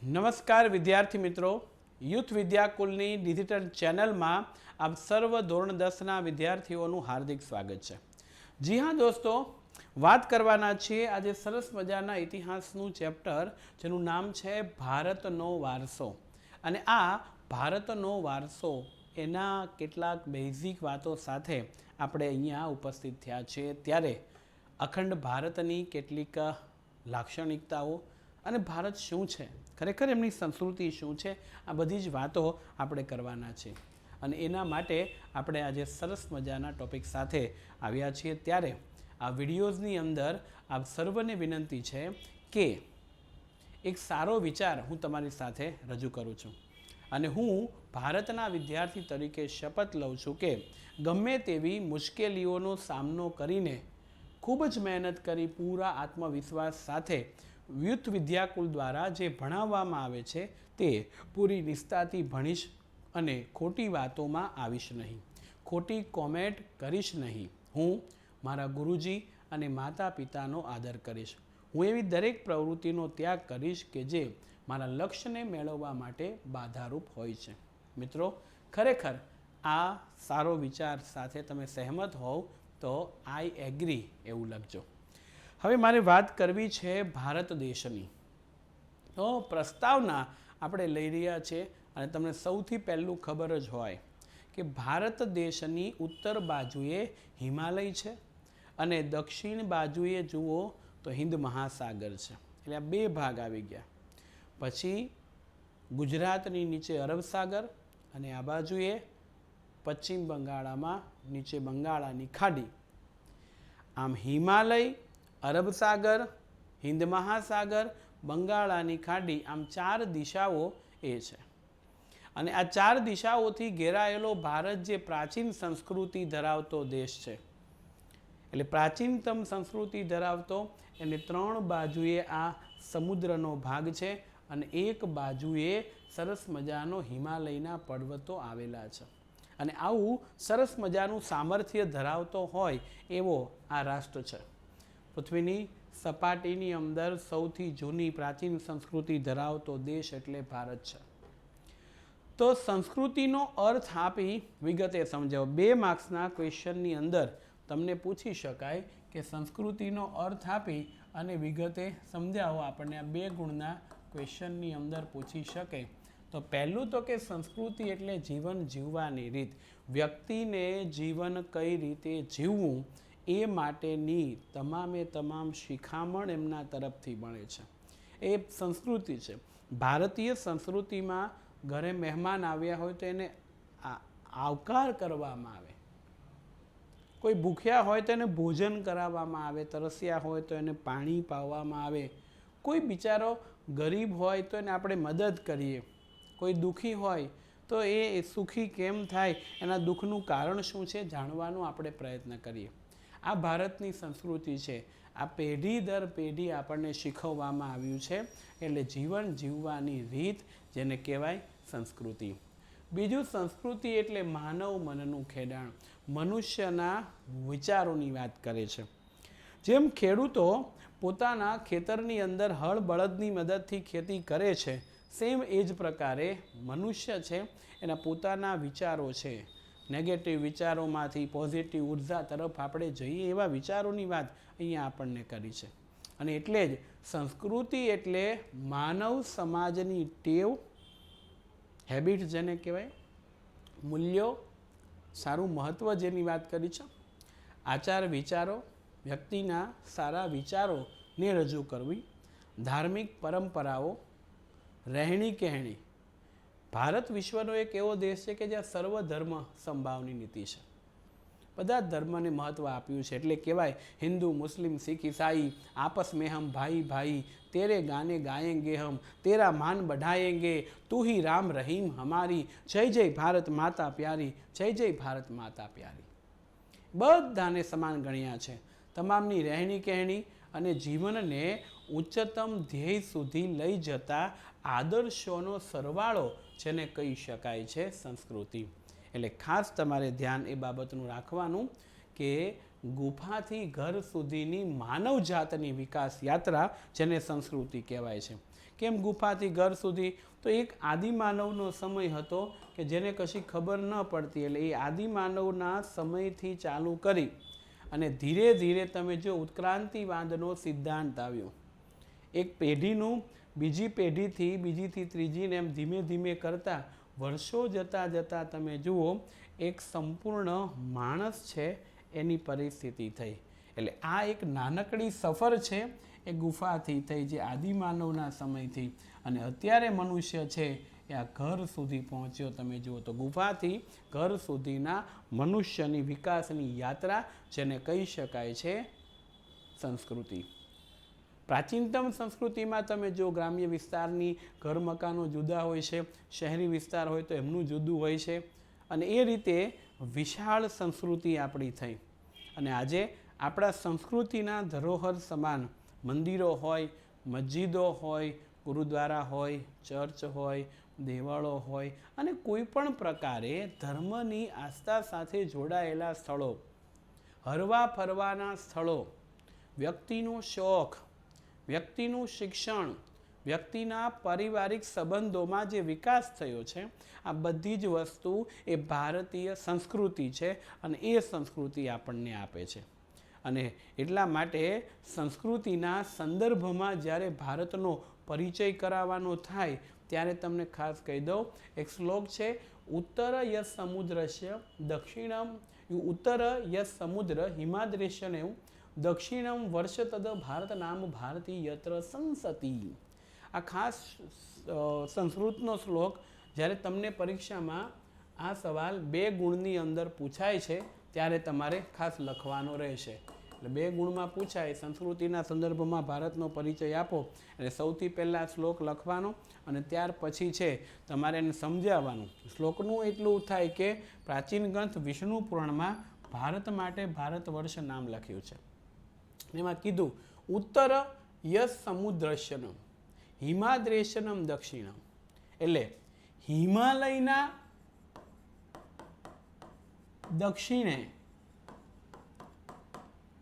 નમસ્કાર વિદ્યાર્થી મિત્રો, યુથ વિદ્યાકુલની ડિજિટલ ચેનલમાં આપ સર્વ ધોરણ 10ના વિદ્યાર્થીઓનું હાર્દિક સ્વાગત છે। જી હા દોસ્તો, વાત કરવાના છીએ આજે સરસ મજાના ઇતિહાસનું ચેપ્ટર જેનું નામ છે ભારતનો વારસો। અને આ ભારતનો વારસો એના કેટલાક બેઝિક વાતો સાથે આપણે અહીંયા ઉપસ્થિત થયા છીએ। ત્યારે અખંડ ભારતની કેટલીક લાક્ષણિકતાઓ અને ભારત શું છે, ખરેખર એમની સંસ્કૃતિ શું છે, આ બધી જ વાતો આપણે કરવાના છે। અને એના માટે આપણે આજે સરસ મજાના ટોપિક સાથે આવ્યા છીએ। ત્યારે આ વિડીયોઝની અંદર આપ સર્વને વિનંતી છે કે એક સારો વિચાર હું તમારી સાથે રજૂ કરું છું અને હું ભારતના વિદ્યાર્થી તરીકે શપથ લઉં છું કે ગમે તેવી મુશ્કેલીઓનો સામનો કરીને ખૂબ જ મહેનત કરી પૂરા આત્મવિશ્વાસ સાથે યુથ વિદ્યાકુલ દ્વારા જે ભણાવવામાં આવે છે તે પૂરી નિષ્ઠાથી ભણીશ અને ખોટી વાતોમાં આવીશ નહીં, ખોટી કોમેન્ટ કરીશ નહીં। હું મારા ગુરુજી અને માતા પિતાનો આદર કરીશ। હું એવી દરેક પ્રવૃત્તિનો ત્યાગ કરીશ કે જે મારા લક્ષ્યને મેળવવા માટે બાધારૂપ હોય છે। મિત્રો, ખરેખર આ સારો વિચાર સાથે તમે સહેમત હોવ તો આઈ એગ્રી એવું લખજો। હવે મારે વાત કરવી છે ભારત દેશની। તો પ્રસ્તાવના આપણે લઈ રહ્યા છીએ અને તમને સૌથી પહેલું ખબર જ હોય કે ભારત દેશની ઉત્તર બાજુએ હિમાલય છે અને દક્ષિણ બાજુએ જુઓ તો હિન્દ મહાસાગર છે, એટલે આ બે ભાગ આવી ગયા। પછી ગુજરાતની નીચે અરબ સાગર અને આ બાજુએ પશ્ચિમ બંગાળમાં નીચે બંગાળાની ખાડી। આમ હિમાલય, અરબ સાગર, હિન્દ મહાસાગર, બંગાળાની ખાડી, આમ ચાર દિશાઓ એ છે। અને આ ચાર દિશાઓથી ઘેરાયેલો ભારત જે પ્રાચીન સંસ્કૃતિ ધરાવતો દેશ છે, એટલે પ્રાચીનતમ સંસ્કૃતિ ધરાવતો, એને ત્રણ બાજુએ આ સમુદ્રનો ભાગ છે અને એક બાજુએ સરસ મજાનો હિમાલયના પર્વતો આવેલા છે। અને આવું સરસ મજાનું સામર્થ્ય ધરાવતો હોય એવો આ રાષ્ટ્ર છે। પૃથ્વીની સપાટીની અંદર સૌથી જૂની પ્રાચીન સંસ્કૃતિ ધરાવતો દેશ એટલે ભારત છે। તો સંસ્કૃતિનો અર્થ આપી વિગતે સમજાવો। 2 માર્ક્સના ક્વેશ્ચનની અંદર તમને પૂછી શકાય કે સંસ્કૃતિનો અર્થ આપી અને વિગતે સમજાવો, આપણને આ 2 ગુણના ક્વેશ્ચનની અંદર પૂછી શકે। તો પહેલું તો કે સંસ્કૃતિ એટલે જીવન જીવવાની રીત, વ્યક્તિને જીવન કઈ રીતે જીવવું એ માટેની તમામે તમામ શિખામણ એમના તરફથી મળે છે, એ સંસ્કૃતિ છે। ભારતીય સંસ્કૃતિમાં ઘરે મહેમાન આવ્યા હોય તો એને આવકાર કરવામાં આવે, કોઈ ભૂખ્યા હોય તો એને ભોજન કરાવવામાં આવે, તરસ્યા હોય તો એને પાણી પાવામાં આવે, કોઈ બિચારો ગરીબ હોય તો એને આપણે મદદ કરીએ, કોઈ દુઃખી હોય તો એ સુખી કેમ થાય, એના દુઃખનું કારણ શું છે જાણવાનો આપણે પ્રયત્ન કરીએ। આ ભારતની સંસ્કૃતિ છે। આ પેઢી દર પેઢી આપણને શીખવવામાં આવ્યું છે, એટલે જીવન જીવવાની રીત જેને કહેવાય સંસ્કૃતિ। બીજું, સંસ્કૃતિ એટલે માનવ મનનું ખેડાણ, મનુષ્યના વિચારોની વાત કરે છે। જેમ ખેડૂતો પોતાના ખેતરની અંદર હળ બળદની મદદથી ખેતી કરે છે, સેમ એ જ પ્રકારે મનુષ્ય છે એના પોતાના વિચારો છે, નેગેટિવ વિચારોમાંથી પોઝિટિવ ઉર્જા તરફ આપણે જઈએ એવા વિચારોની વાત અહીંયા આપણને કરી છે। અને એટલે જ સંસ્કૃતિ એટલે માનવ સમાજની ટેવ, હેબિટ જેને કહેવાય, મૂલ્યો, સારું મહત્ત્વ જેની વાત કરી છે, આચાર વિચારો, વ્યક્તિના સારા વિચારોને રજૂ કરવી, ધાર્મિક પરંપરાઓ, રહેણી કહેણી। ભારત વિશ્વનો એક એવો દેશ છે કે જ્યાં સર્વ ધર્મ સંભાવની નીતિ છે, બધા ધર્મને મહત્ત્વ આપ્યું છે। એટલે કહેવાય હિન્દુ, મુસ્લિમ, શીખ, ઈસાઈ આપસ में हम भाई भाई, तेरे गाने गाएंगे हम, तेरा मान बढ़ाएंगे, तू ही राम रहीम हमारी, जय जय भारत माता प्यारी, जय जय भारत माता प्यारी। બધાને સમાન ગણ્યા છે। તમામની રહેણી કહેણી અને જીવનને ઉચ્ચતમ ધ્યેય સુધી લઈ જતા આદર્શોનો સરવાળો જેને કહી શકાય છે સંસ્કૃતિ। એટલે ખાસ તમારે ધ્યાન એ બાબતનું રાખવાનું કે ગુફાથી ઘર સુધીની માનવ જાતની વિકાસ યાત્રા, જેને સંસ્કૃતિ કહેવાય છે. કેમ ગુફાથી ઘર સુધી? તો એક આદિમાનવનો સમય હતો કે જેને કશી ખબર ન પડતી, એટલે એ આદિમાનવના સમયથી ચાલુ કરી અને ધીરે ધીરે તમે જો ઉત્ક્રાંતિવાદનો સિદ્ધાંત આવ્યો. એક પેઢીનું બીજી પેઢીથી, બીજીથી ત્રીજીને એમ ધીમે ધીમે કરતાં વર્ષો જતાં જતાં તમે જુઓ એક સંપૂર્ણ માણસ છે એની પરિસ્થિતિ થઈ. એટલે આ એક નાનકડી સફર છે એ ગુફાથી થઈ, જે આદિમાનવના સમયથી, અને અત્યારે મનુષ્ય છે એ આ ઘર સુધી પહોંચ્યો. તમે જુઓ તો ગુફાથી ઘર સુધીના મનુષ્યની વિકાસની યાત્રા, જેને કહી શકાય છે સંસ્કૃતિ. પ્રાચીનતમ સંસ્કૃતિમાં તમે જો ગ્રામ્ય વિસ્તારની ઘર મકાનો જુદા હોય છે, શહેરી વિસ્તાર હોય તો એમનું જુદું હોય છે, અને એ રીતે વિશાળ સંસ્કૃતિ આપણી થઈ. અને આજે આપણા સંસ્કૃતિના ધરોહર સમાન મંદિરો હોય, મસ્જિદો હોય, ગુરુદ્વારા હોય, ચર્ચ હોય, દેવળો હોય, અને કોઈ પણ પ્રકારે ધર્મની આસ્થા સાથે જોડાયેલા સ્થળો, હરવા ફરવાના સ્થળો, વ્યક્તિનો શોખ, વ્યક્તિનું શિક્ષણ, વ્યક્તિના પારિવારિક સંબંધોમાં જે વિકાસ થયો છે, આ બધી જ વસ્તુ એ ભારતીય સંસ્કૃતિ છે, અને એ સંસ્કૃતિ આપણને આપે છે. અને એટલા માટે સંસ્કૃતિના સંદર્ભમાં જ્યારે ભારતનો પરિચય કરાવવાનો થાય ત્યારે તમને ખાસ કહી દઉં, એક શ્લોક છે, ઉત્તર યસ સમુદ્રસ્ય દક્ષિણમ, ઉત્તર યસ સમુદ્ર હિમાદ્રેશ્યને દક્ષિણમ વર્ષ તદ ભારત નામ ભારતી યત્ર સંસતી. આ ખાસ સંસ્કૃતનો શ્લોક જ્યારે તમને પરીક્ષામાં આ સવાલ 2 ગુણની અંદર પૂછાય છે ત્યારે તમારે ખાસ લખવાનો રહેશે. એટલે 2 ગુણમાં પૂછાય, સંસ્કૃતિના સંદર્ભમાં ભારતનો પરિચય આપો, એટલે સૌથી પહેલાં શ્લોક લખવાનો, અને ત્યાર પછી છે તમારે એને સમજાવવાનું. શ્લોકનું એટલું થાય કે પ્રાચીન ગ્રંથ વિષ્ણુ પુરાણમાં ભારત માટે ભારત વર્ષ નામ લખ્યું છે. એમાં કીધું ઉત્તર યસ સમુદ્રશ્યનમ હિમાદ્રેશનમ દક્ષિણમ, એટલે હિમાલયના દક્ષિણે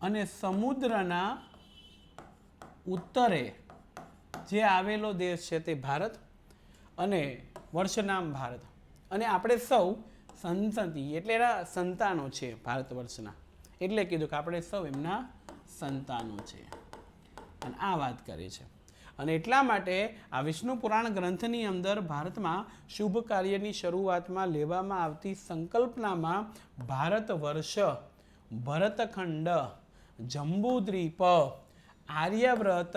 અને સમુદ્રના ઉત્તરે જે આવેલો દેશ છે તે ભારત, અને વર્ષનામ ભારત. અને આપણે સૌ સંતતિ એટલે એના સંતાનો છે ભારત વર્ષના, એટલે કીધું કે આપણે સૌ એમના સંતાનો છે, અને આ વાત કરી છે. અને એટલા માટે આ વિષ્ણુ પુરાણ ગ્રંથની અંદર ભારતમાં શુભ કાર્યની શરૂઆતમાં લેવામાં આવતી સંકલ્પનામાં ભારત વર્ષ, ભરતખંડ, જંબુદ્વીપ, આર્યવ્રત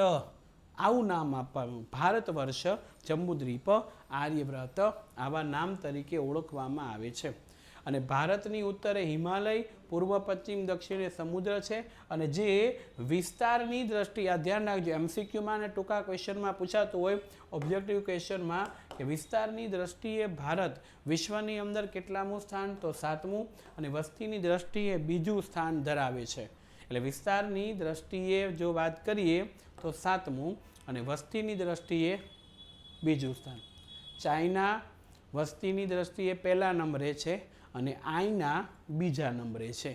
આવું નામ આપવાનું. ભારત વર્ષ, જંબુદ્વીપ, આર્યવ્રત આવા નામ તરીકે ઓળખવામાં આવે છે. અને ભારતની ઉત્તરે હિમાલય, પૂર્વ પશ્ચિમ દક્ષિણે સમુદ્ર છે. અને જે વિસ્તારની દ્રષ્ટિએ, આ ધ્યાન રાખજો, એમસીક્યુમાં અને ટૂંકા ક્વેશ્ચનમાં પૂછાતું હોય, ઓબ્જેક્ટિવ ક્વેશ્ચનમાં, કે વિસ્તારની દ્રષ્ટિએ ભારત વિશ્વની અંદર કેટલામું સ્થાન? તો 7મું, અને વસ્તીની દ્રષ્ટિએ 2જું સ્થાન ધરાવે છે. એટલે વિસ્તારની દ્રષ્ટિએ જો વાત કરીએ તો 7મું, અને વસ્તીની દ્રષ્ટિએ 2જું સ્થાન. ચાઇના વસ્તીની દ્રષ્ટિએ 1લા નંબરે છે, અને આઈના 2જા નંબરે છે.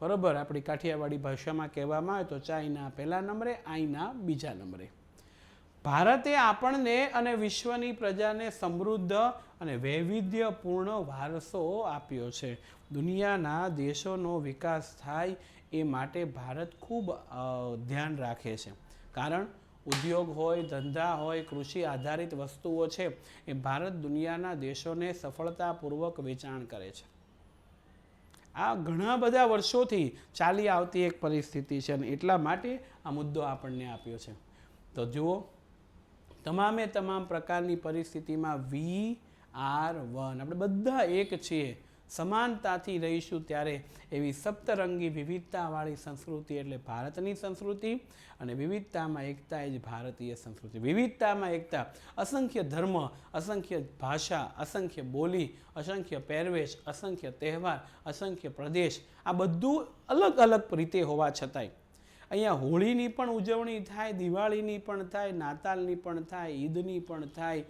બરાબર, આપણી કાઠિયાવાડી ભાષામાં કહેવામાં આવે તો ચાઇના 1લા નંબરે, આઈના 2જા નંબરે. ભારતે આપણને અને વિશ્વની પ્રજાને સમૃદ્ધ અને વૈવિધ્યપૂર્ણ વારસો આપ્યો છે. દુનિયાના દેશોનો વિકાસ થાય એ માટે ભારત ખૂબ ધ્યાન રાખે છે. કારણ ઉદ્યોગ હોય, ધંધા હોય, કૃષિ આધારિત વસ્તુઓ છે, એ ભારત દુનિયાના દેશોને સફળતાપૂર્વક વેચાણ કરે છે. આ ઘણા બધા વર્ષોથી ચાલી આવતી એક પરિસ્થિતિ છે, અને એટલા માટે આ મુદ્દો આપણને આપ્યો છે. તો જુઓ, તમામે તમામ પ્રકારની પરિસ્થિતિમાં VR1 આપણે બધા એક છીએ, સમાનતાથી રહીશું ત્યારે એવી સપ્તરંગી વિવિધતાવાળી સંસ્કૃતિ એટલે ભારતની સંસ્કૃતિ, અને વિવિધતામાં એકતા એ જ ભારતીય સંસ્કૃતિ. વિવિધતામાં એકતા, અસંખ્ય ધર્મ, અસંખ્ય ભાષા, અસંખ્ય બોલી, અસંખ્ય પહેરવેશ, અસંખ્ય તહેવાર, અસંખ્ય પ્રદેશ, આ બધું અલગ અલગ રીતે હોવા છતાંય અહીંયા હોળીની પણ ઉજવણી થાય, દિવાળીની પણ થાય, નાતાલની પણ થાય, ઈદની પણ થાય,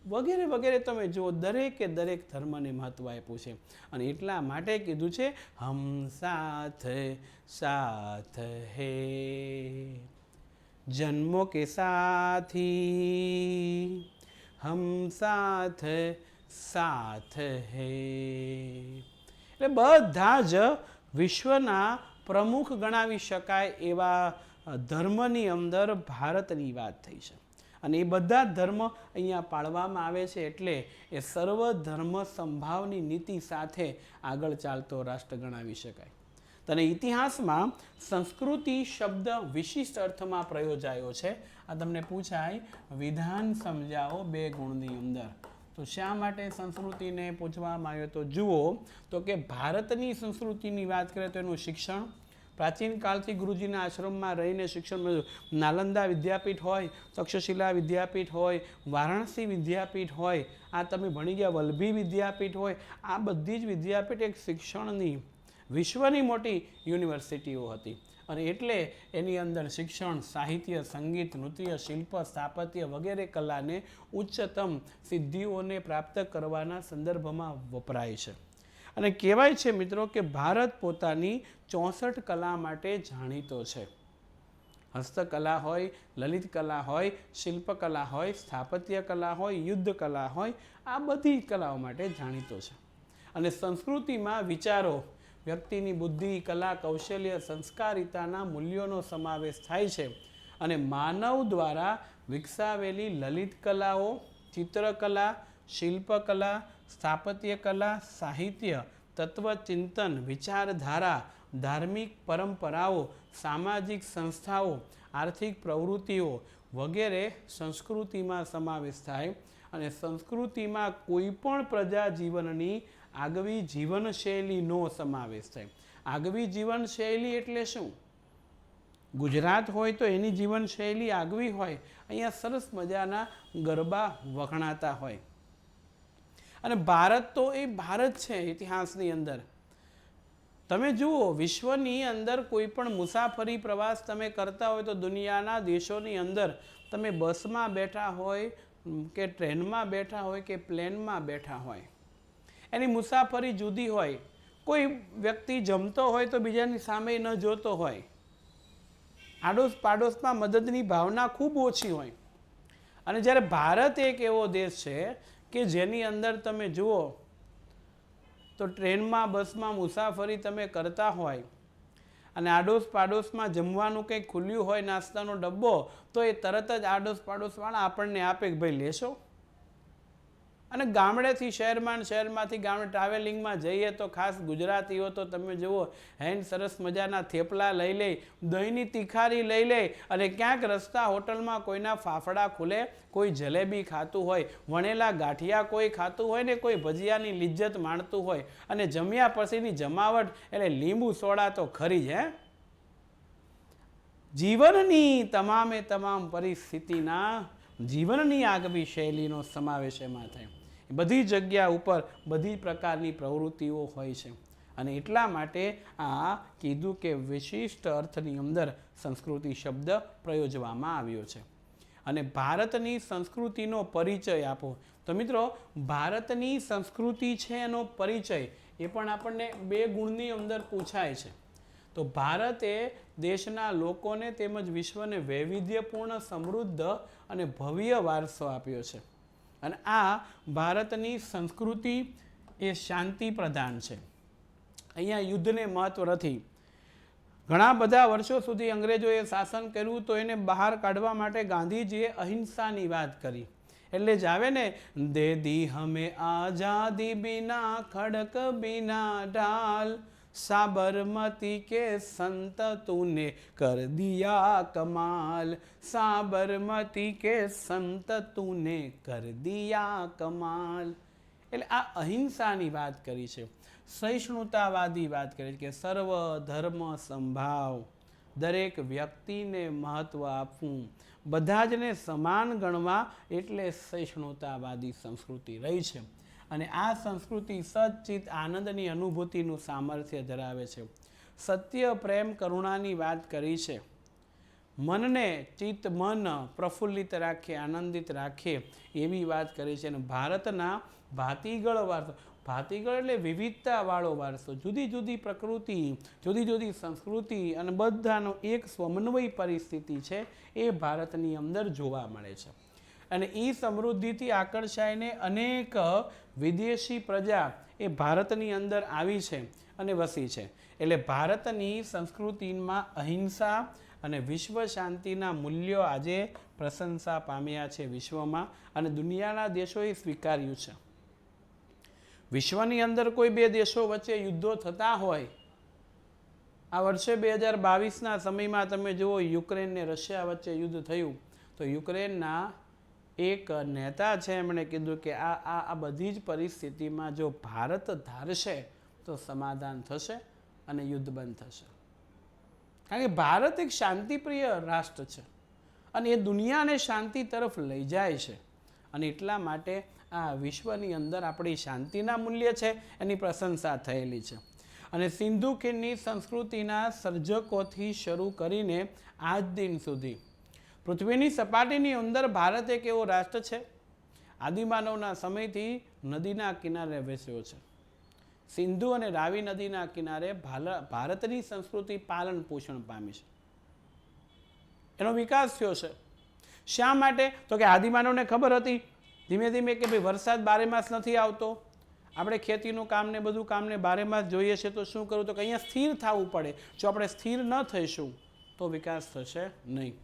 વગેરે વગેરે તમે જુઓ, દરેકે દરેક ધર્મને મહત્વ આપ્યું છે. અને એટલા માટે કીધું છે હમ સાથ સાથ હે, જન્મો કે સાથી હમ સાથ સાથ હે. એટલે બધા જ વિશ્વના પ્રમુખ ગણાવી શકાય એવા ધર્મની અંદર ભારતની વાત થઈ છે. અને એ બધા ધર્મ અહીંયા પાળવામાં આવે છે, એટલે એ સર્વ ધર્મ સંભાવની નીતિ સાથે આગળ ચાલતો રાષ્ટ્ર ગણાવી શકાય. અને ઇતિહાસમાં સંસ્કૃતિ શબ્દ વિશિષ્ટ અર્થમાં પ્રયોજાયો છે. આ તમને પૂછાય વિધાન સમજાવો 2 ગુણની અંદર, તો શા માટે સંસ્કૃતિને પૂછવામાં આવ્યો? તો જુઓ તો કે ભારતની સંસ્કૃતિની વાત કરીએ તો એનું શિક્ષણ, પ્રાચીન કાળથી ગુરુજીના આશ્રમમાં રહીને શિક્ષણ મળ્યું. નાલંદા વિદ્યાપીઠ હોય, તક્ષશિલા વિદ્યાપીઠ હોય, વારાણસી વિદ્યાપીઠ હોય, આ તમે ભણી ગયા વલ્લભી વિદ્યાપીઠ હોય, આ બધી જ વિદ્યાપીઠ એક શિક્ષણની વિશ્વની મોટી યુનિવર્સિટીઓ હતી. અને એટલે એની અંદર શિક્ષણ, સાહિત્ય, સંગીત, નૃત્ય, શિલ્પ, સ્થાપત્ય વગેરે કલાને ઉચ્ચતમ સિદ્ધિઓને પ્રાપ્ત કરવાના સંદર્ભમાં વપરાય છે. અને કહેવાય છે મિત્રો કે ભારત પોતાની 64 કલા માટે જાણીતો છે. હસ્તકલા હોય, લલિત કલા હોય, શિલ્પકલા હોય, સ્થાપત્ય કલા હોય, યુદ્ધ કલા હોય, આ બધી કલાઓ માટે જાણીતો છે. અને સંસ્કૃતિમાં વિચારો, વ્યક્તિની બુદ્ધિ, કલા, કૌશલ્ય, સંસ્કારિતાના મૂલ્યોનો સમાવેશ થાય છે. અને માનવ દ્વારા વિકસાવેલી લલિત કલાઓ, ચિત્રકલા, શિલ્પકલા, સ્થાપત્ય કલા, સાહિત્ય, તત્વચિંતન, વિચારધારા, ધાર્મિક પરંપરાઓ, સામાજિક સંસ્થાઓ, આર્થિક પ્રવૃત્તિઓ વગેરે સંસ્કૃતિમાં સમાવેશ થાય. અને સંસ્કૃતિમાં કોઈ પણ પ્રજા જીવનની આગવી જીવનશૈલીનો સમાવેશ થાય. આગવી જીવનશૈલી એટલે શું? ગુજરાત હોય તો એની જીવનશૈલી આગવી હોય. અહીંયા સરસ મજાના ગરબા વખણાતા હોય. અને ભારત તો એ ભારત છે. ઇતિહાસની અંદર તમે જુઓ, વિશ્વની અંદર કોઈ પણ મુસાફરી પ્રવાસ તમે કરતા હોય તો દુનિયાના દેશોની અંદર તમે બસમાં બેઠા હોય કે ટ્રેનમાં બેઠા હોય કે પ્લેનમાં બેઠા હોય, એની મુસાફરી જુદી હોય. કોઈ વ્યક્તિ જમતો હોય તો બીજાની સામે ન જોતો હોય. આડોશ પાડોશમાં મદદની ભાવના ખૂબ ઓછી હોય. અને જ્યારે ભારત એક એવો દેશ છે કે જેની અંદર તમે જુઓ તો ટ્રેનમાં, બસમાં મુસાફરી તમે કરતા હોય અને આડોશ પાડોશમાં જમવાનું કંઈક ખુલ્યું હોય, નાસ્તાનો ડબ્બો, તો એ તરત જ આડોશ પાડોશવાળા આપણને આપે કે ભાઈ લેશો. અને ગામડેથી શહેરમાં, શહેરમાંથી ગામડે ટ્રાવેલિંગમાં જઈએ તો ખાસ ગુજરાતીઓ તો તમે જુઓ હેન સરસ મજાના થેપલા લઈ લે, દહીંની તિખારી લઈ લે, અને ક્યાંક રસ્તા હોટલમાં કોઈના ફાફડા ખુલે, કોઈ જલેબી ખાતું હોય, વણેલા ગાંઠિયા કોઈ ખાતું હોય ને કોઈ ભજીયાની લિજ્જત માણતું હોય. અને જમ્યા પછીની જમાવટ એટલે લીંબુ સોડા તો ખરી જ. જીવનની તમામે તમામ પરિસ્થિતિના જીવનની આગવી શૈલીનો સમાવેશ એમાં થાય. બધી જગ્યા ઉપર બધી પ્રકારની પ્રવૃત્તિઓ હોય છે. અને એટલા માટે આ કીધું કે વિશિષ્ટ અર્થની અંદર સંસ્કૃતિ શબ્દ પ્રયોજવામાં આવ્યો છે. અને ભારતની સંસ્કૃતિનો પરિચય આપો. તો મિત્રો, ભારતની સંસ્કૃતિ છે એનો પરિચય એ પણ આપણને 2 ગુણની અંદર પૂછાય છે. તો ભારત એ દેશના લોકોને તેમજ વિશ્વને વૈવિધ્યપૂર્ણ, સમૃદ્ધ અને ભવ્ય વારસો આપ્યો છે. અને આ ભારતની સંસ્કૃતિ એ શાંતિ પ્રધાન છે. અહીંયા યુદ્ધને મહત્વ નથી. ઘણા બધા વર્ષો સુધી અંગ્રેજોએ શાસન કર્યું તો એને બહાર કાઢવા માટે ગાંધીજીએ અહિંસાની વાત કરી. એટલે જ આવે ને, દે દી હમે આઝાદી બિના ખડક બિના ઢાલ, साबरमती के संत तूने कर दिया कमाल, साबरमती के संत तूने कर दिया कमाल. એટલે આ અહિંસાની વાત કરી છે, સહિષ્ણુતાવાદી વાત કરી કે સર્વ ધર્મ સંભાવ, દરેક વ્યક્તિને મહત્વ આપવું, બધા જને સમાન ગણવા, એટલે સહિષ્ણુતાવાદી સંસ્કૃતિ રહી છે. અને આ સંસ્કૃતિ સચ્ચિત આનંદની અનુભૂતિનું સામર્થ્ય ધરાવે છે. સત્ય, પ્રેમ, કરુણાની વાત કરી છે. મનને ચિત્ત મન પ્રફુલ્લિત રાખે, આનંદિત રાખે એવી વાત કરી છે. અને ભારતના ભાતીગળ વારસો, ભાતીગળ એટલે વિવિધતાવાળો વારસો, જુદી જુદી પ્રકૃતિ, જુદી જુદી સંસ્કૃતિ અને બધાનો એક સમન્વય પરિસ્થિતિ છે એ ભારતની અંદર જોવા મળે છે. અને એ સમૃદ્ધિથી આકર્ષાઈને અનેક વિદેશી પ્રજા એ ભારતની અંદર આવી છે અને વસી છે. એટલે ભારતની સંસ્કૃતિમાં અહિંસા અને વિશ્વ શાંતિના મૂલ્યો આજે પ્રશંસા પામ્યા છે વિશ્વમાં, અને દુનિયાના દેશોએ સ્વીકાર્યું છે. વિશ્વની અંદર કોઈ બે દેશો વચ્ચે યુદ્ધો થતા હોય, આ વર્ષે 2022ના સમયમાં તમે જુઓ યુક્રેન ને રશિયા વચ્ચે યુદ્ધ થયું, તો યુક્રેનના એક નેતા છે એમણે કીધું કે આ બધી જ પરિસ્થિતિમાં જો ભારત ધારશે તો સમાધાન થશે અને યુદ્ધ બંધ થશે. કારણ કે ભારત એક શાંતિપ્રિય રાષ્ટ્ર છે અને એ દુનિયાને શાંતિ તરફ લઈ જાય છે. અને એટલા માટે આ વિશ્વની અંદર આપણી શાંતિના મૂલ્ય છે એની પ્રશંસા થયેલી છે. અને સિંધુ ખીણની સંસ્કૃતિના સર્જકોથી શરૂ કરીને આજ દિન સુધી પૃથ્વીની સપાટીની અંદર ભારત એક એવો રાષ્ટ્ર છે આદિમાનવના સમયથી નદીના કિનારે વસ્યો છે. સિંધુ અને રાવી નદીના કિનારે ભારતની સંસ્કૃતિ પાલન પોષણ પામી છે, એનો વિકાસ થયો છે. શા માટે? તો કે આદિમાનવને ખબર હતી ધીમે ધીમે કે ભાઈ વરસાદ બારે માસ નથી આવતો, આપણે ખેતીનું કામ ને બધું કામને બારે માસ જોઈએ છે, તો શું કરવું? તો કે અહીંયા સ્થિર થવું પડે. જો આપણે સ્થિર ન થઈશું તો વિકાસ થશે નહીં,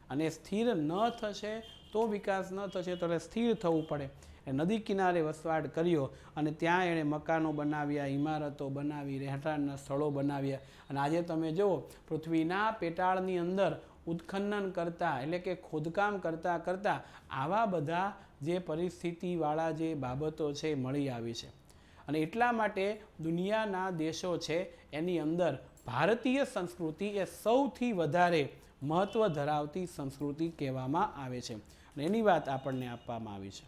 અને સ્થિર ન થશે તો વિકાસ ન થશે, તો સ્થિર થવું પડે. એ નદી કિનારે વસવાટ કર્યો અને ત્યાં એણે મકાનો બનાવ્યા, ઇમારતો બનાવી, રહેઠાણના સ્થળો બનાવ્યા. અને આજે તમે જુઓ પૃથ્વીના પેટાળની અંદર ઉત્ખનન કરતા એટલે કે ખોદકામ કરતા આવા બધા જે પરિસ્થિતિવાળા જે બાબતો છે એ મળી આવી છે. અને એટલા માટે દુનિયાના દેશો છે એની અંદર ભારતીય સંસ્કૃતિ એ સૌથી વધારે મહત્ત્વ ધરાવતી સંસ્કૃતિ કહેવામાં આવે છે, અને એની વાત આપણને આપવામાં આવી છે.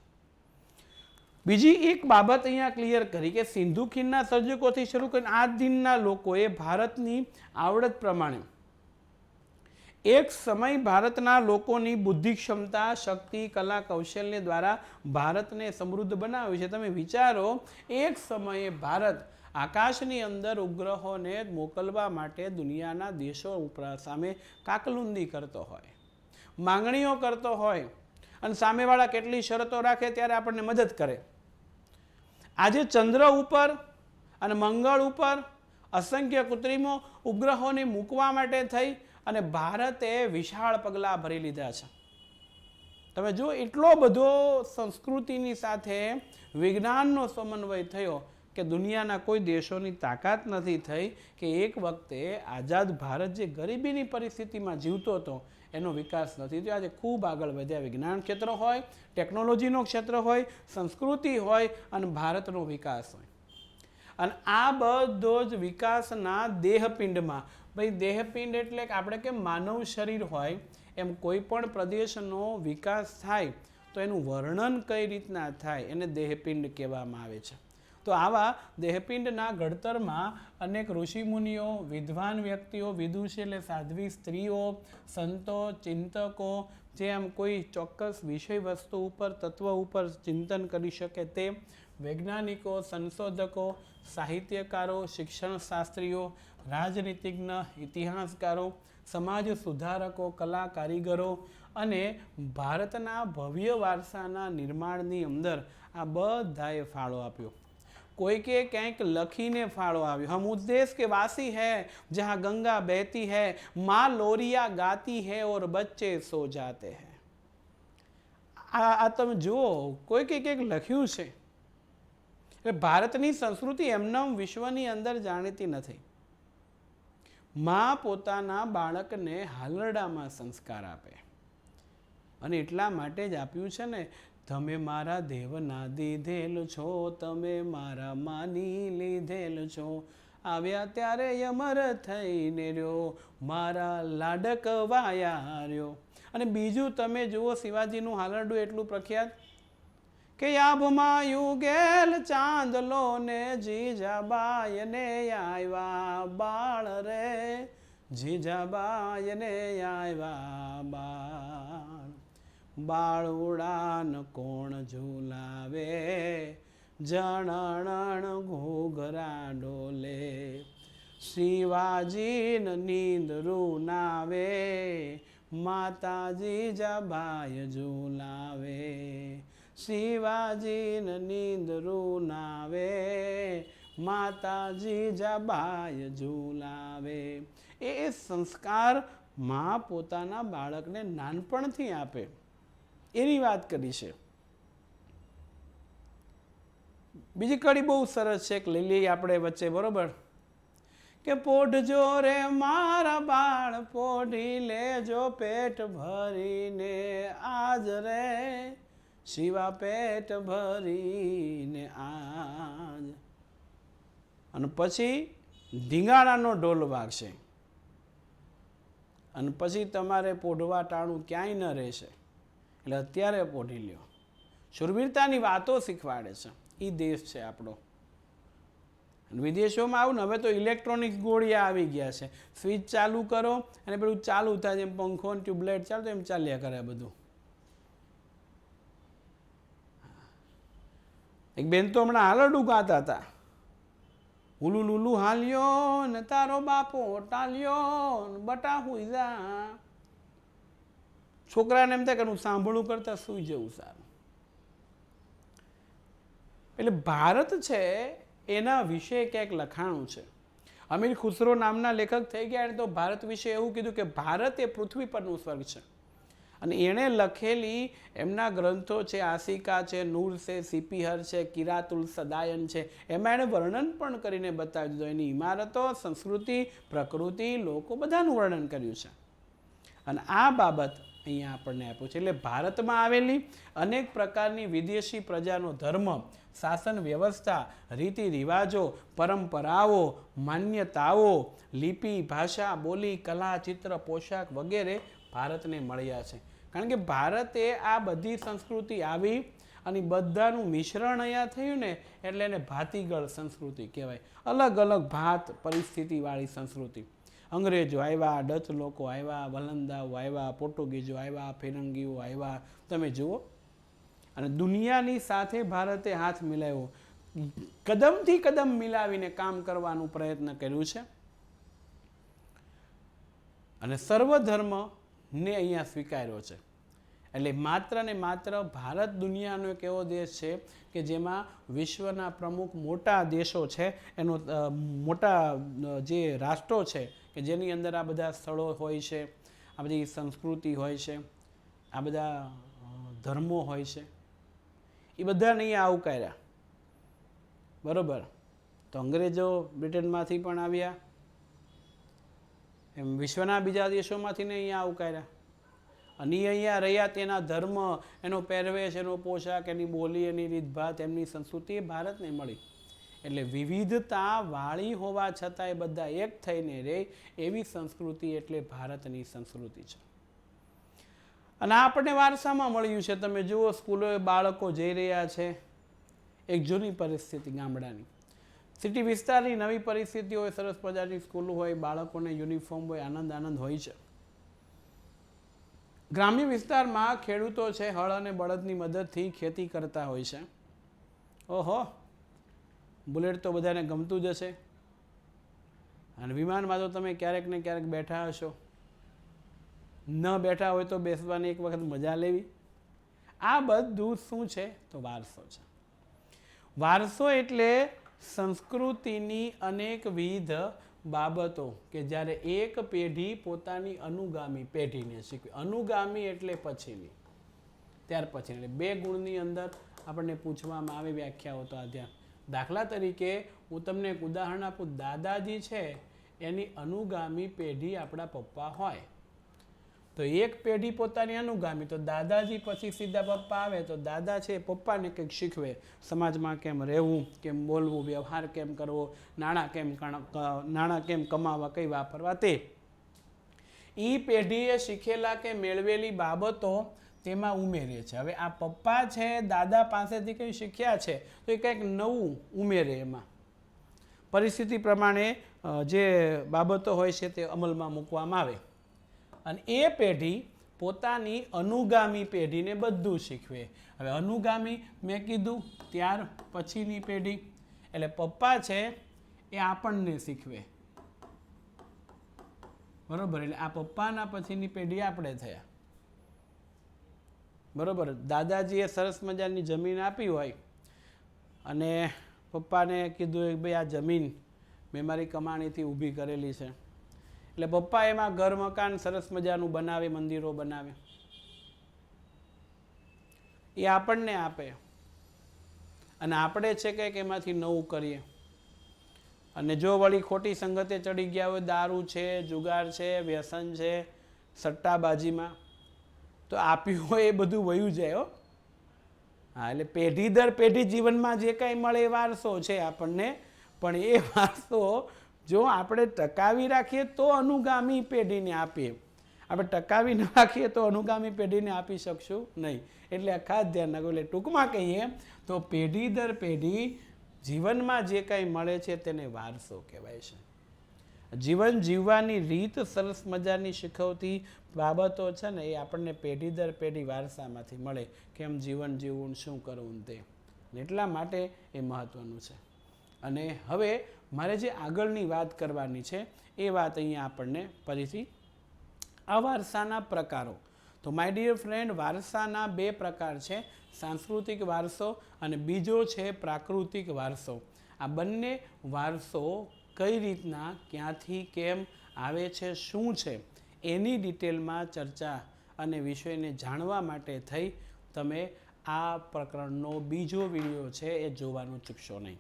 બીજી એક બાબત અહીંયા ક્લિયર કરી કે સિંધુ ખીણના સર્જકોથી શરૂ કરીને આજ દિનના લોકોએ ભારતની આવડત પ્રમાણે એક સમય ભારતના લોકોની બુદ્ધિ ક્ષમતા, શક્તિ, કલા, કૌશલ્ય દ્વારા ભારતને સમૃદ્ધ બનાવ્યું છે. તમે વિચારો, એક સમયે ભારત આકાશની અંદર ઉપગ્રહોને મોકલવા માટે દુનિયાના દેશો સામે કાકલુંદી કરતો હોય, માંગણીઓ કરતો હોય, અને સામેવાળા કેટલી શરતો રાખે ત્યારે આપણને મદદ કરે. આજે ચંદ્ર ઉપર અને મંગળ ઉપર અસંખ્ય કૃત્રિમો ઉપગ્રહોને મૂકવા માટે થઈ અને ભારતે વિશાળ પગલાં ભરી લીધા છે. તમે જુઓ એટલો બધો સંસ્કૃતિની સાથે વિજ્ઞાનનો સમન્વય થયો કે દુનિયાના કોઈ દેશોની તાકાત નથી થઈ કે એક વખતે આઝાદ ભારત જે ગરીબીની પરિસ્થિતિમાં જીવતો હતો એનો વિકાસ નથી થયો. આજે ખૂબ આગળ વધ્યા, વિજ્ઞાન ક્ષેત્ર હોય, ટેકનોલોજીનો ક્ષેત્ર હોય, સંસ્કૃતિ હોય અને ભારતનો વિકાસ હોય. અને આ બધો જ વિકાસના દેહપિંડમાં, ભાઈ દેહપિંડ એટલે કે આપણે કેમ માનવ શરીર હોય એમ કોઈ પણ પ્રદેશનો વિકાસ થાય તો એનું વર્ણન કઈ રીતના થાય એને દેહપિંડ કહેવામાં આવે છે. તો આવા દેહપિંડના ઘડતરમાં અનેક ઋષિમુનિઓ, વિદ્વાન વ્યક્તિઓ, વિદુષી એટલે સાધ્વી સ્ત્રીઓ, સંતો, ચિંતકો, જે આમ કોઈ ચોક્કસ વિષય વસ્તુ ઉપર, તત્વ ઉપર ચિંતન કરી શકે તે, વૈજ્ઞાનિકો, સંશોધકો, સાહિત્યકારો, શિક્ષણ શાસ્ત્રીઓ, રાજનીતિજ્ઞ, ઇતિહાસકારો, સમાજ સુધારકો, કલા કારીગરો અને ભારતના ભવ્ય વારસાના નિર્માણની અંદર આ બધાએ ફાળો આપ્યો. કોઈકે કંઈક લખીને ફાળો આવ્યો. હમ ઉસ देश के वासी है जहाँ गंगा बहती है, माँ लोरिया गाती है और बच्चे सो जाते हैं. આ તમે જુઓ, કોઈકે કંઈક લખ્યું છે. એટલે ભારતની સંસ્કૃતિ એમનેમ વિશ્વની અંદર જાણીતી નથી. માં પોતાના બાળકને હાલરડામાં સંસ્કાર આપે, અને એટલા માટે જ આપ્યું છે ને, તમે મારા દેવના દીધેલ છો, તમે મારા માની લીધેલ છો, આવ્યા ત્યારે અમર થઈને રહ્યો, મારા લાડકવાયા રહ્યો. અને બીજું તમે જુઓ, શિવાજીનું હાલરડું એટલું પ્રખ્યાત કે આભમાં યુગેલ ચાંદલો ને જીજાબાઈ ને આવ્યા બાળ રે, જીજાબાઈને આવ્યા બાળ, બાળુડાન કોણ ઝુલાવે, જણણ ઘૂઘરા ડોલે, શિવાજીન નીંદરું નાવે, માતાજી જબાય ઝુલાવે, શિવાજીન નીંદરું નાવે, માતાજી જબાય ઝુલાવે. એ સંસ્કાર માં પોતાના બાળકને નાનપણથી આપે એની વાત કરી છે. બીજી કડી બહુ સરસ છે, લઈ લઈએ આપણે વચ્ચે, બરોબર, કે પોઢજો રે મારા બાળ, પોઢી લેજો પેટ ભરીને, આજ રે શિવા પેટ ભરીને આજ. અને પછી ધીંગાણાનો ઢોલ વાગશે અને પછી તમારે પોઢવા ટાણું ક્યાંય ન રહેશે, એટલે અત્યારે પોઢી લ્યો. શૂરવીરતાની વાતો શીખવાડે છે. એ દેશ છે આપણો. વિદેશોમાં આવું ને, હવે તો ઇલેક્ટ્રોનિક્સ ગોળિયા આવી ગયા છે. સ્વિચ ચાલુ કરો અને પેલું ચાલુ થાય, જેમ પંખો ટ્યુબલાઇટ ચાલતો એમ ચાલ્યા કરે બધું. એક બેન તો હમણાં હાલરડું ગાતા હતા, હુલુ લુલુ હાલ્યો ને તારો બાપો ટાલ્યો ને બટા હુઈ જા. છોકરાને એમ થાય કે હું સાંભળું કરતા સુઈ જવું સારું. એટલે ભારત છે એના વિશે ક્યાંક લખાણું છે. અમીર ખુસરો નામના લેખક થઈ ગયા એને તો ભારત વિશે એવું કીધું કે ભારત એ પૃથ્વી પરનું સ્વર્ગ છે. અને એણે લખેલી એમના ગ્રંથો છે, આસિકા છે, નૂર છે, સિપિહર છે, કિરાતુલ સદાયન છે, એમાં એણે વર્ણન પણ કરીને બતાવી દીધું. એની ઇમારતો, સંસ્કૃતિ, પ્રકૃતિ, લોકો બધાનું વર્ણન કર્યું છે. અને આ બાબત અહીંયા આપણને આપ્યું છે. એટલે ભારતમાં આવેલી અનેક પ્રકારની વિદેશી પ્રજાનો ધર્મ, શાસન વ્યવસ્થા, રીતિ રિવાજો, પરંપરાઓ, માન્યતાઓ, લિપિ, ભાષા, બોલી, કલા, ચિત્ર, પોશાક વગેરે ભારતને મળ્યા છે. કારણ કે ભારતે આ બધી સંસ્કૃતિ આવી અને બધાનું મિશ્રણ અહીંયા થયું ને, એટલે એને ભાતીગળ સંસ્કૃતિ કહેવાય. અલગ અલગ ભાત પરિસ્થિતિવાળી સંસ્કૃતિ. અંગ્રેજો આવ્યા, ડચ લોકો આવ્યા, વલંદાઓ આવ્યા, પોર્ટુગીઝો આવ્યા, ફિરંગીઓ આવ્યા, તમે જુઓ. અને દુનિયાની સાથે ભારતે હાથ મિલાવ્યો, કદમથી કદમ મિલાવીને કામ કરવાનું પ્રયત્ન કર્યું છે. અને સર્વધર્મને અહીંયા સ્વીકાર્યો છે. એટલે માત્ર ને માત્ર ભારત દુનિયાનો એક એવો દેશ છે કે જેમાં વિશ્વના પ્રમુખ મોટા દેશો છે, એનો મોટા જે રાષ્ટ્રો છે કે જેની અંદર આ બધા સ્થળો હોય છે, આ બધી સંસ્કૃતિ હોય છે, આ બધા ધર્મો હોય છે, એ બધાને અહીંયા આવકાર્યા. બરોબર. તો અંગ્રેજો બ્રિટનમાંથી પણ આવ્યા, એમ વિશ્વના બીજા દેશોમાંથી ને અહીંયા આવકાર્યા. અને અહીંયા રહ્યા, તેના ધર્મ, એનો પહેરવેશ, એનો પોશાક, એની બોલી, એની રીતભાત, એમની સંસ્કૃતિ એ ભારતને મળી. એટલે વિવિધતા વાળી હોવા છતાં એ બધા એક થઈને રહે એવી સંસ્કૃતિ એટલે ભારતની સંસ્કૃતિ છે. અને આપણને વારસામાં મળ્યું છે. તમે જુઓ, સ્કૂલોએ બાળકો જઈ રહ્યા છે. એક જૂની પરિસ્થિતિ ગામડાની. સિટી વિસ્તારની નવી પરિસ્થિતિ હોય, સરસ મજાની સ્કૂલો હોય, બાળકોને યુનિફોર્મ હોય, આનંદ હોય છે. ગ્રામ્ય વિસ્તારમાં ખેડૂતો છે, હળ અને બળદની મદદથી ખેતી કરતા હોય છે. ઓહો, બુલેટ તો બધાને ગમતું જ હશે. અને વિમાનમાં તો તમે ક્યારેક ને ક્યારેક બેઠા હશો. ન બેઠા હોય તો બેસવાની એક વખત મજા લેવી. આ બધું શું છે? તો વારસો છે. વારસો એટલે સંસ્કૃતિની અનેકવિધ બાબતો કે જ્યારે એક પેઢી પોતાની અનુગામી પેઢીને શીખવે. અનુગામી એટલે પછીની, ત્યાર પછી. એટલે 2 ગુણની અંદર આપણને પૂછવામાં આવે વ્યાખ્યાઓ તો આ ધ્યાન. દાખલા તરીકે હું તમને એક ઉદાહરણ આપું. દાદાજી છે એની અનુગામી પેઢી આપણા પપ્પા હોય તો એક પેઢી પોતાની અનુગામી, તો દાદાજી પછી સીધા પપ્પા આવે તો દાદા છે પપ્પાને કંઈક શીખવે. સમાજમાં કેમ રહેવું, કેમ બોલવું, વ્યવહાર કેમ કરવો, નાણાં કેમ કમાવા, કઈ વાપરવા, તે એ પેઢીએ શીખેલા કે મેળવેલી બાબતો તેમાં ઉમેરે છે. હવે આ પપ્પા છે દાદા પાસેથી કંઈ શીખ્યા છે તો એ કંઈક નવું ઉમેરે એમાં. પરિસ્થિતિ પ્રમાણે જે બાબતો હોય છે તે અમલમાં મૂકવામાં આવે અને એ પેઢી પોતાની અનુગામી પેઢીને બધું શીખવે. હવે અનુગામી મેં કીધું ત્યાર પછીની પેઢી, એટલે પપ્પા છે એ આપણને શીખવે, બરોબર. એટલે આ પપ્પાના પછીની પેઢી આપણે થયા, બરોબર. દાદાજીએ સરસ મજાની જમીન આપી હોય અને પપ્પાને કીધું કે ભાઈ આ જમીન મેં મારી કમાણીથી ઊભી કરેલી છે, એટલે પપ્પા એમાં ઘર મકાન સરસ મજાનું બનાવે, મંદિરો બનાવે, એ આપણને આપે અને આપણે છે કંઈક એમાંથી નવું કરીએ. અને જો વળી ખોટી સંગતે ચડી ગયા હોય, દારૂ છે, જુગાર છે, વ્યસન છે, સટ્ટાબાજીમાં, તો આપ્યું હોય એ બધું વયું જાય હો. હા, એટલે પેઢી દર પેઢી જીવનમાં જે કાંઈ મળે એ વારસો છે આપણને, પણ એ વારસો જો આપણે ટકાવી રાખીએ તો અનુગામી પેઢીને આપીએ, આપણે ટકાવી ન રાખીએ તો અનુગામી પેઢીને આપી શકશું નહીં. એટલે આ ખાસ ધ્યાન રાખો. એટલે ટૂંકમાં કહીએ તો પેઢી દર પેઢી જીવનમાં જે કાંઈ મળે છે તેને વારસો કહેવાય છે. જીવન જીવવાની રીત સરસ મજાની શીખવતી બાબતો છે ને એ આપણને પેઢી દર પેઢી વારસામાંથી મળે, કેમ જીવન જીવવું, શું કરવું તે. એટલા માટે એ મહત્ત્વનું છે. અને હવે મારે જે આગળની વાત કરવાની છે એ વાત અહીંયા આપણને ફરીથી આ વારસાના પ્રકારો. તો માય ડિયર ફ્રેન્ડ, વારસાના બે પ્રકાર છે, સાંસ્કૃતિક વારસો અને બીજો છે પ્રાકૃતિક વારસો. આ બંને વારસો કઈ રીતના, ક્યાંથી, કેમ આવે છે, શું છે, એની ડિટેલમાં ચર્ચા અને વિષયને જાણવા માટે થઈ તમે આ પ્રકરણનો બીજો વિડીયો છે એ જોવાનું ચૂકશો નહીં.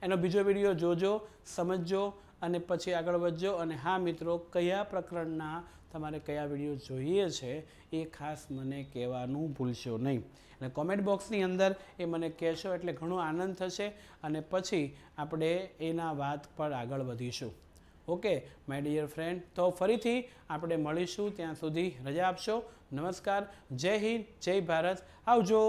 એનો બીજો વિડીયો જોજો, સમજજો અને પછી આગળ વધજો. અને હા મિત્રો, કયા પ્રકરણના તમારે કયા વિડીયો જોઈએ છે એ ખાસ મને કહેવાનું ભૂલશો નહીં. અને કોમેન્ટ બોક્સની અંદર એ મને કહેશો એટલે ઘણો આનંદ થશે અને પછી આપણે એના વાત પર આગળ વધીશું. ઓકે માય ડિયર ફ્રેન્ડ, તો ફરીથી આપણે મળીશું. ત્યાં સુધી રજા આપશો. નમસ્કાર, જય હિન્દ, જય ભારત, આવજો.